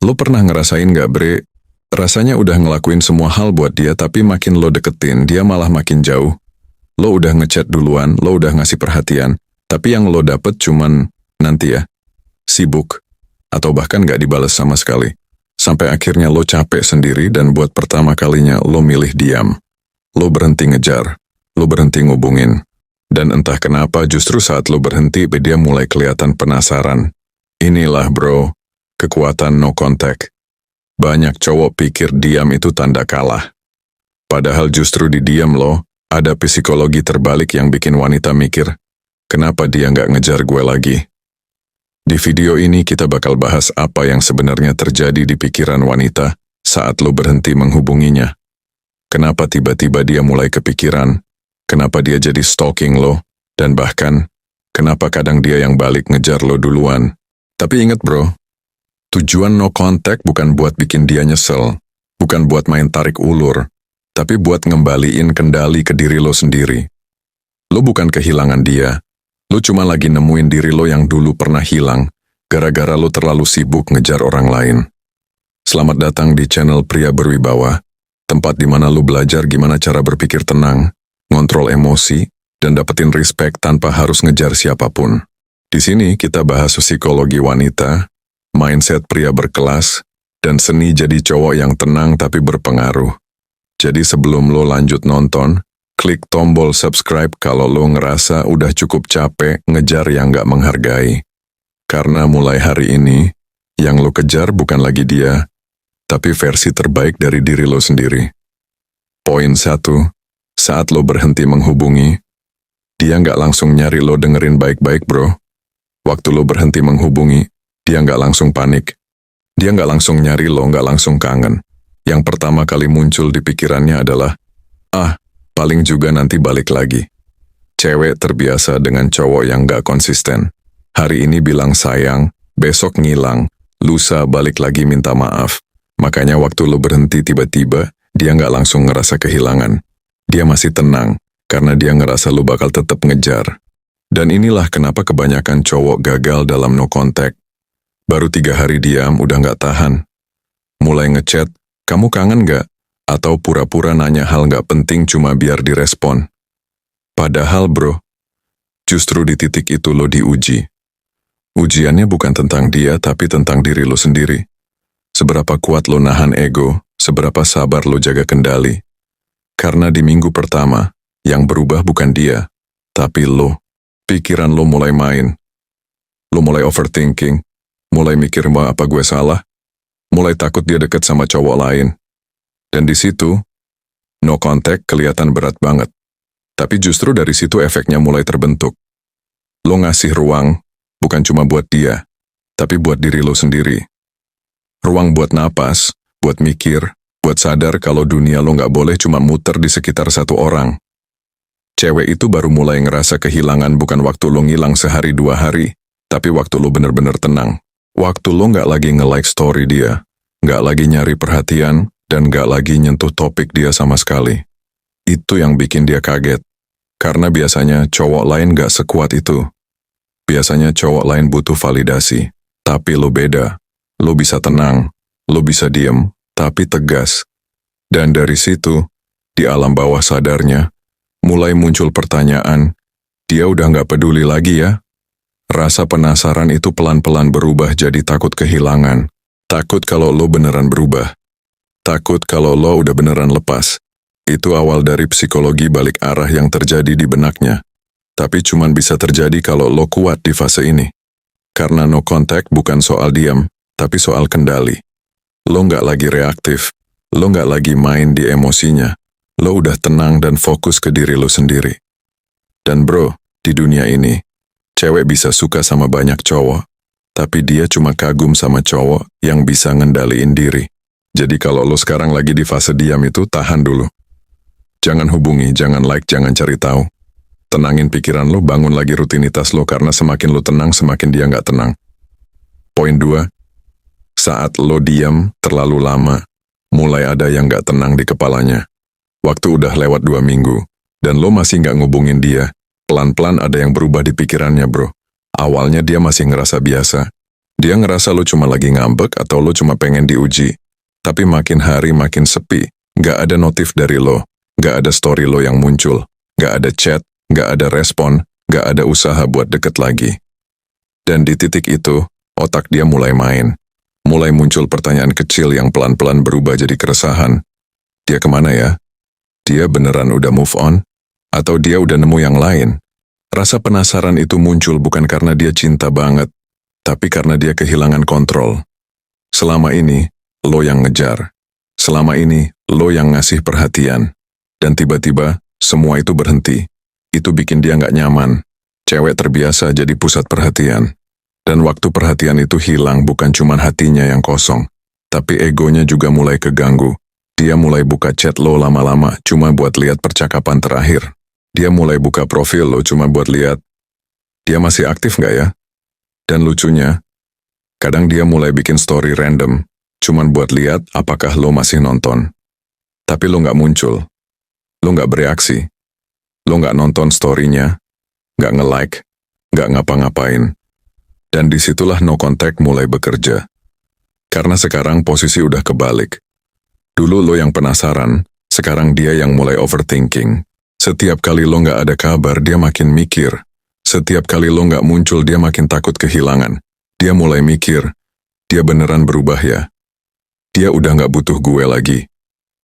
Lo pernah ngerasain gak, Bre? Rasanya udah ngelakuin semua hal buat dia, tapi makin lo deketin, dia malah makin jauh. Lo udah ngechat duluan, lo udah ngasih perhatian, tapi yang lo dapet cuman, nanti ya, sibuk, atau bahkan gak dibales sama sekali. Sampai akhirnya lo capek sendiri dan buat pertama kalinya lo milih diam. Lo berhenti ngejar, lo berhenti ngubungin. Dan entah kenapa justru saat lo berhenti, dia mulai kelihatan penasaran. Inilah bro, kekuatan no contact. Banyak cowok pikir diam itu tanda kalah. Padahal justru di diam lo, ada psikologi terbalik yang bikin wanita mikir, kenapa dia nggak ngejar gue lagi? Di video ini kita bakal bahas apa yang sebenarnya terjadi di pikiran wanita saat lo berhenti menghubunginya. Kenapa tiba-tiba dia mulai kepikiran? Kenapa dia jadi stalking lo? Dan bahkan, kenapa kadang dia yang balik ngejar lo duluan? Tapi ingat bro, tujuan no contact bukan buat bikin dia nyesel, bukan buat main tarik ulur, tapi buat ngembaliin kendali ke diri lo sendiri. Lo bukan kehilangan dia, lo cuma lagi nemuin diri lo yang dulu pernah hilang, gara-gara lo terlalu sibuk ngejar orang lain. Selamat datang di channel Pria Berwibawa, tempat di mana lo belajar gimana cara berpikir tenang, ngontrol emosi, dan dapetin respect tanpa harus ngejar siapapun. Di sini kita bahas psikologi wanita, mindset pria berkelas, dan seni jadi cowok yang tenang tapi berpengaruh. Jadi sebelum lo lanjut nonton, klik tombol subscribe kalau lo ngerasa udah cukup capek ngejar yang gak menghargai. Karena mulai hari ini, yang lo kejar bukan lagi dia, tapi versi terbaik dari diri lo sendiri. Poin 1. Saat lo berhenti menghubungi, dia nggak langsung nyari lo, dengerin baik-baik bro. Waktu lo berhenti menghubungi, dia nggak langsung panik. Dia nggak langsung nyari lo, nggak langsung kangen. Yang pertama kali muncul di pikirannya adalah, paling juga nanti balik lagi. Cewek terbiasa dengan cowok yang nggak konsisten. Hari ini bilang sayang, besok ngilang, lusa balik lagi minta maaf. Makanya waktu lo berhenti tiba-tiba, dia nggak langsung ngerasa kehilangan. Dia masih tenang, karena dia ngerasa lu bakal tetap ngejar. Dan inilah kenapa kebanyakan cowok gagal dalam no contact. Baru 3 hari diam udah nggak tahan. Mulai ngechat, kamu kangen nggak? Atau pura-pura nanya hal nggak penting cuma biar direspon. Padahal bro, justru di titik itu lo diuji. Ujiannya bukan tentang dia, tapi tentang diri lo sendiri. Seberapa kuat lo nahan ego, seberapa sabar lo jaga kendali. Karena di minggu pertama, yang berubah bukan dia, tapi lo. Pikiran lo mulai main. Lo mulai overthinking, mulai mikir apa gue salah, mulai takut dia deket sama cowok lain. Dan di situ, no contact kelihatan berat banget. Tapi justru dari situ efeknya mulai terbentuk. Lo ngasih ruang, bukan cuma buat dia, tapi buat diri lo sendiri. Ruang buat napas, buat mikir, buat sadar kalau dunia lo nggak boleh cuma muter di sekitar satu orang. Cewek itu baru mulai ngerasa kehilangan bukan waktu lo ngilang sehari 2 hari, tapi waktu lo bener-bener tenang. Waktu lo nggak lagi nge-like story dia, nggak lagi nyari perhatian, dan nggak lagi nyentuh topik dia sama sekali. Itu yang bikin dia kaget. Karena biasanya cowok lain nggak sekuat itu. Biasanya cowok lain butuh validasi, tapi lo beda. Lo bisa tenang, lo bisa diem, tapi tegas. Dan dari situ, di alam bawah sadarnya, mulai muncul pertanyaan, dia udah nggak peduli lagi ya? Rasa penasaran itu pelan-pelan berubah jadi takut kehilangan. Takut kalau lo beneran berubah. Takut kalau lo udah beneran lepas. Itu awal dari psikologi balik arah yang terjadi di benaknya. Tapi cuman bisa terjadi kalau lo kuat di fase ini. Karena no contact bukan soal diam, tapi soal kendali. Lo nggak lagi reaktif, lo nggak lagi main di emosinya, lo udah tenang dan fokus ke diri lo sendiri. Dan bro, di dunia ini, cewek bisa suka sama banyak cowok, tapi dia cuma kagum sama cowok yang bisa ngendaliin diri. Jadi kalau lo sekarang lagi di fase diam itu, tahan dulu. Jangan hubungi, jangan like, jangan cari tahu. Tenangin pikiran lo, bangun lagi rutinitas lo, karena semakin lo tenang, semakin dia nggak tenang. Poin 2. Saat lo diam terlalu lama, mulai ada yang gak tenang di kepalanya. Waktu udah lewat 2 minggu, dan lo masih gak ngubungin dia, pelan-pelan ada yang berubah di pikirannya bro. Awalnya dia masih ngerasa biasa, Dia ngerasa lo cuma lagi ngambek atau lo cuma pengen diuji. Tapi makin hari makin sepi, gak ada notif dari lo, gak ada story lo yang muncul, gak ada chat, gak ada respon, gak ada usaha buat deket lagi. Dan di titik itu, otak dia mulai main. Mulai muncul pertanyaan kecil yang pelan-pelan berubah jadi keresahan. Dia kemana ya? Dia beneran udah move on? Atau dia udah nemu yang lain? Rasa penasaran itu muncul bukan karena dia cinta banget, tapi karena dia kehilangan kontrol. Selama ini, lo yang ngejar. Selama ini, lo yang ngasih perhatian. Dan tiba-tiba, semua itu berhenti. Itu bikin dia nggak nyaman. Cewek terbiasa jadi pusat perhatian. Dan waktu perhatian itu hilang bukan cuma hatinya yang kosong, tapi egonya juga mulai keganggu. Dia mulai buka chat lo lama-lama cuma buat lihat percakapan terakhir. Dia mulai buka profil lo cuma buat lihat, dia masih aktif nggak ya? Dan lucunya, kadang dia mulai bikin story random, cuma buat lihat apakah lo masih nonton. Tapi lo nggak muncul, lo nggak bereaksi, lo nggak nonton story-nya, nggak nge-like, nggak ngapa-ngapain. Dan disitulah no contact mulai bekerja. Karena sekarang posisi udah kebalik. Dulu lo yang penasaran, sekarang dia yang mulai overthinking. Setiap kali lo nggak ada kabar, dia makin mikir. Setiap kali lo nggak muncul, dia makin takut kehilangan. Dia mulai mikir, dia beneran berubah ya? Dia udah nggak butuh gue lagi.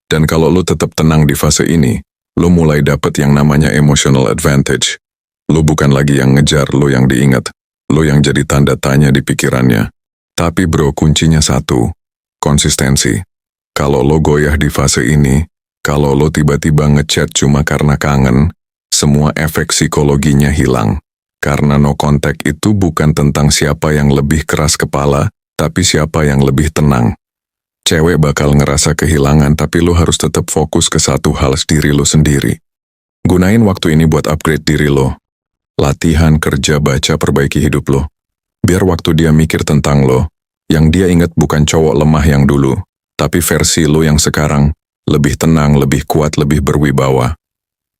Dan kalau lo tetap tenang di fase ini, lo mulai dapet yang namanya emotional advantage. Lo bukan lagi yang ngejar, lo yang diingat. Lo yang jadi tanda tanya di pikirannya. Tapi bro, kuncinya satu, konsistensi. Kalau lo goyah di fase ini, kalau lo tiba-tiba ngechat cuma karena kangen, semua efek psikologinya hilang. Karena no contact itu bukan tentang siapa yang lebih keras kepala, tapi siapa yang lebih tenang. Cewek bakal ngerasa kehilangan, tapi lo harus tetap fokus ke satu hal, diri lo sendiri. Gunain waktu ini buat upgrade diri lo. Latihan, kerja, baca, perbaiki hidup lo. Biar waktu dia mikir tentang lo, yang dia ingat bukan cowok lemah yang dulu, tapi versi lo yang sekarang, lebih tenang, lebih kuat, lebih berwibawa.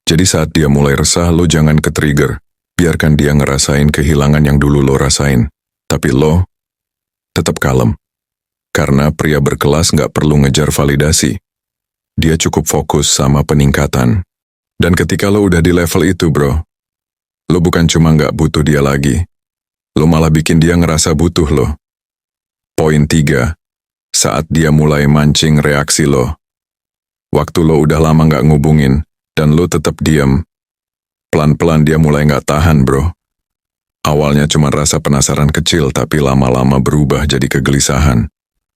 Jadi saat dia mulai resah, lo jangan ke-trigger. Biarkan dia ngerasain kehilangan yang dulu lo rasain. Tapi lo, tetap kalem. Karena pria berkelas nggak perlu ngejar validasi. Dia cukup fokus sama peningkatan. Dan ketika lo udah di level itu bro, lo bukan cuma nggak butuh dia lagi, lo malah bikin dia ngerasa butuh lo. Poin 3, saat dia mulai mancing reaksi lo. Waktu lo udah lama nggak ngubungin, dan lo tetap diam, pelan-pelan dia mulai nggak tahan bro. Awalnya cuma rasa penasaran kecil, tapi lama-lama berubah jadi kegelisahan.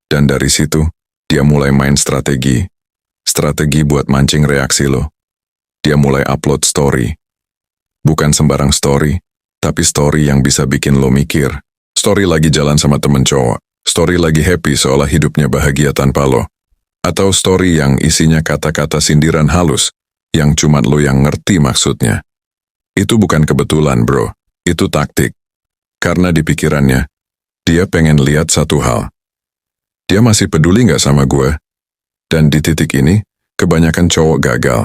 Dan dari situ, dia mulai main strategi. Strategi buat mancing reaksi lo. Dia mulai upload story. Bukan sembarang story, tapi story yang bisa bikin lo mikir. Story lagi jalan sama temen cowok. Story lagi happy seolah hidupnya bahagia tanpa lo. Atau story yang isinya kata-kata sindiran halus, yang cuma lo yang ngerti maksudnya. Itu bukan kebetulan bro, itu taktik. Karena di pikirannya, dia pengen lihat satu hal. Dia masih peduli nggak sama gue? Dan di titik ini, kebanyakan cowok gagal.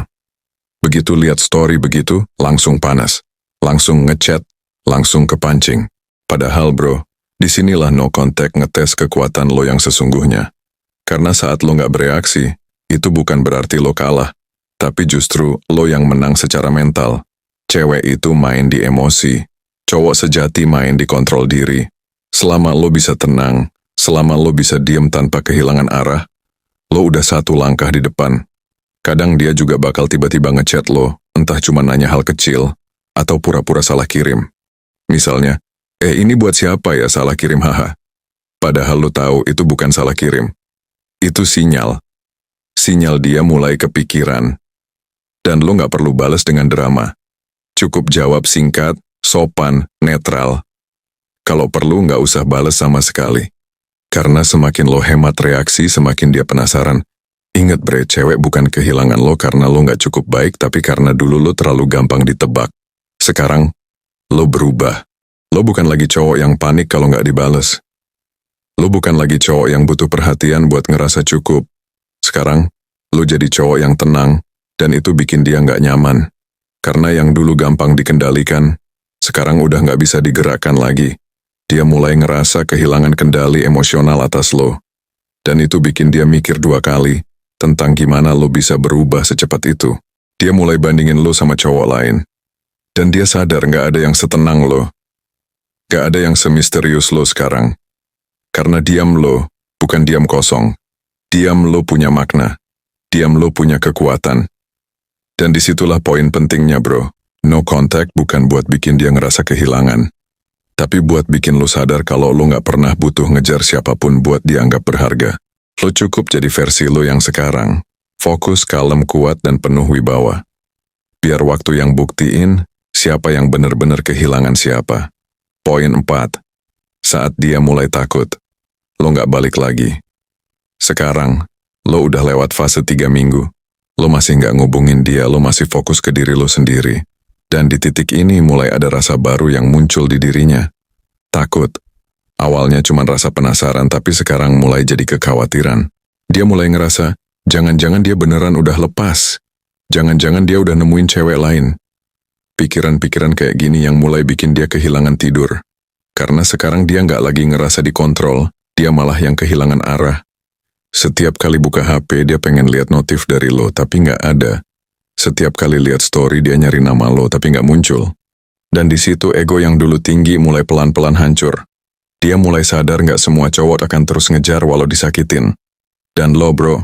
Begitu lihat story begitu, langsung panas. Langsung ngechat, langsung kepancing. Padahal bro, disinilah no contact ngetes kekuatan lo yang sesungguhnya. Karena saat lo nggak bereaksi, itu bukan berarti lo kalah. Tapi justru lo yang menang secara mental. Cewek itu main di emosi. Cowok sejati main di kontrol diri. Selama lo bisa tenang, selama lo bisa diem tanpa kehilangan arah, lo udah satu langkah di depan. Kadang dia juga bakal tiba-tiba ngechat lo, entah cuma nanya hal kecil, atau pura-pura salah kirim. Misalnya, ini buat siapa ya salah kirim haha. Padahal lo tahu itu bukan salah kirim. Itu sinyal. Sinyal dia mulai kepikiran. Dan lo nggak perlu balas dengan drama. Cukup jawab singkat, sopan, netral. Kalau perlu nggak usah balas sama sekali. Karena semakin lo hemat reaksi, semakin dia penasaran. Ingat bre, cewek bukan kehilangan lo karena lo nggak cukup baik, tapi karena dulu lo terlalu gampang ditebak. Sekarang, lo berubah. Lo bukan lagi cowok yang panik kalau nggak dibales. Lo bukan lagi cowok yang butuh perhatian buat ngerasa cukup. Sekarang, lo jadi cowok yang tenang, dan itu bikin dia nggak nyaman. Karena yang dulu gampang dikendalikan, sekarang udah nggak bisa digerakkan lagi. Dia mulai ngerasa kehilangan kendali emosional atas lo. Dan itu bikin dia mikir 2 kali tentang gimana lo bisa berubah secepat itu. Dia mulai bandingin lo sama cowok lain. Dan dia sadar gak ada yang setenang lo. Gak ada yang semisterius lo sekarang. Karena diam lo bukan diam kosong. Diam lo punya makna. Diam lo punya kekuatan. Dan disitulah poin pentingnya bro. No contact bukan buat bikin dia ngerasa kehilangan. Tapi buat bikin lo sadar kalau lo gak pernah butuh ngejar siapapun buat dianggap berharga. Lo cukup jadi versi lo yang sekarang. Fokus, kalem, kuat, dan penuh wibawa. Biar waktu yang buktiin siapa yang benar-benar kehilangan siapa. Poin 4. Saat dia mulai takut, lo gak balik lagi. Sekarang, lo udah lewat fase 3 minggu. Lo masih gak ngubungin dia, lo masih fokus ke diri lo sendiri. Dan di titik ini mulai ada rasa baru yang muncul di dirinya. Takut. Awalnya cuma rasa penasaran, tapi sekarang mulai jadi kekhawatiran. Dia mulai ngerasa, jangan-jangan dia beneran udah lepas. Jangan-jangan dia udah nemuin cewek lain. Pikiran-pikiran kayak gini yang mulai bikin dia kehilangan tidur. Karena sekarang dia nggak lagi ngerasa dikontrol, dia malah yang kehilangan arah. Setiap kali buka HP, dia pengen lihat notif dari lo, tapi nggak ada. Setiap kali lihat story, dia nyari nama lo, tapi nggak muncul. Dan di situ ego yang dulu tinggi mulai pelan-pelan hancur. Dia mulai sadar nggak semua cowok akan terus ngejar walau disakitin. Dan lo bro,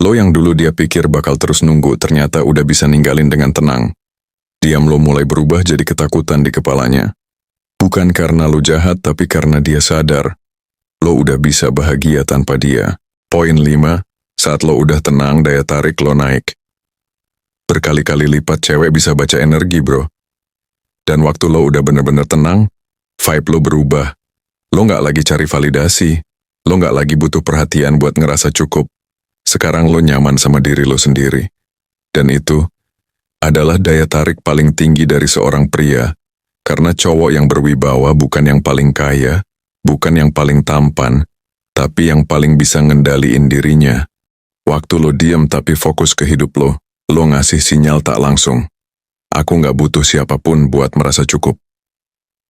lo yang dulu dia pikir bakal terus nunggu, ternyata udah bisa ninggalin dengan tenang. Diam lo mulai berubah jadi ketakutan di kepalanya. Bukan karena lo jahat, tapi karena dia sadar. Lo udah bisa bahagia tanpa dia. Poin 5, saat lo udah tenang, daya tarik lo naik. Berkali-kali lipat cewek bisa baca energi bro. Dan waktu lo udah bener-bener tenang, vibe lo berubah. Lo gak lagi cari validasi. Lo gak lagi butuh perhatian buat ngerasa cukup. Sekarang lo nyaman sama diri lo sendiri. Dan itu adalah daya tarik paling tinggi dari seorang pria. Karena cowok yang berwibawa bukan yang paling kaya, bukan yang paling tampan, tapi yang paling bisa ngendaliin dirinya. Waktu lo diam tapi fokus ke hidup lo ngasih sinyal tak langsung. Aku gak butuh siapapun buat merasa cukup.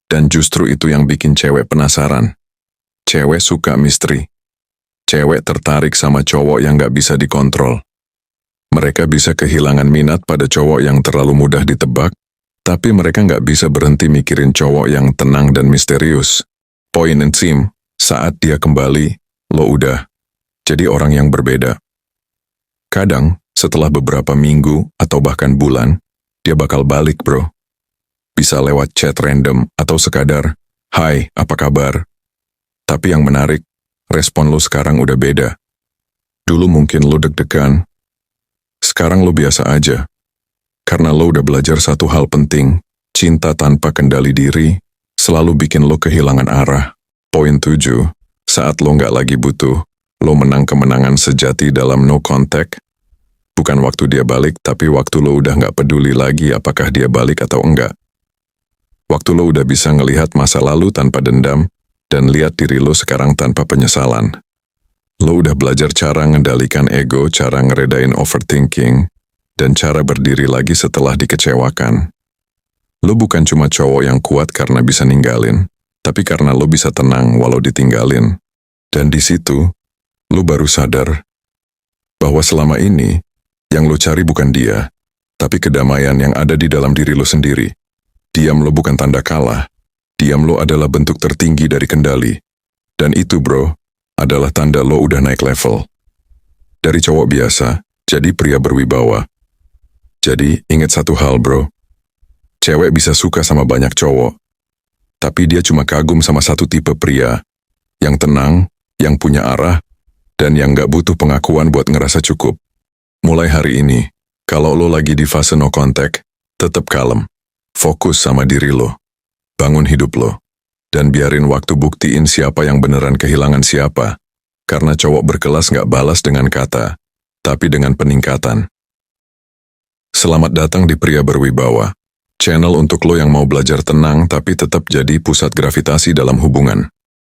Dan justru itu yang bikin cewek penasaran. Cewek suka misteri. Cewek tertarik sama cowok yang gak bisa dikontrol. Mereka bisa kehilangan minat pada cowok yang terlalu mudah ditebak, tapi mereka gak bisa berhenti mikirin cowok yang tenang dan misterius. Point and sim, saat dia kembali, lo udah jadi orang yang berbeda. Kadang, setelah beberapa minggu atau bahkan bulan, dia bakal balik bro. Bisa lewat chat random atau sekadar, "Hai, apa kabar?" Tapi yang menarik, respon lo sekarang udah beda. Dulu mungkin lo deg-degan, sekarang lo biasa aja. Karena lo udah belajar satu hal penting, cinta tanpa kendali diri selalu bikin lo kehilangan arah. Poin 7, saat lo nggak lagi butuh, lo menang kemenangan sejati dalam no contact. Bukan waktu dia balik, tapi waktu lo udah nggak peduli lagi apakah dia balik atau enggak. Waktu lo udah bisa ngelihat masa lalu tanpa dendam, dan lihat diri lo sekarang tanpa penyesalan. Lo udah belajar cara ngendalikan ego, cara ngeredain overthinking, dan cara berdiri lagi setelah dikecewakan. Lo bukan cuma cowok yang kuat karena bisa ninggalin, tapi karena lo bisa tenang walau ditinggalin. Dan di situ, lo baru sadar bahwa selama ini, yang lo cari bukan dia, tapi kedamaian yang ada di dalam diri lo sendiri. Diam lo bukan tanda kalah. Diam lo adalah bentuk tertinggi dari kendali. Dan itu bro, adalah tanda lo udah naik level. Dari cowok biasa, jadi pria berwibawa. Jadi, ingat satu hal bro. Cewek bisa suka sama banyak cowok. Tapi dia cuma kagum sama satu tipe pria. Yang tenang, yang punya arah, dan yang gak butuh pengakuan buat ngerasa cukup. Mulai hari ini, kalau lo lagi di fase no contact, tetap kalem. Fokus sama diri lo. Bangun hidup lo. Dan biarin waktu buktiin siapa yang beneran kehilangan siapa. Karena cowok berkelas gak balas dengan kata, tapi dengan peningkatan. Selamat datang di Pria Berwibawa. Channel untuk lo yang mau belajar tenang tapi tetap jadi pusat gravitasi dalam hubungan.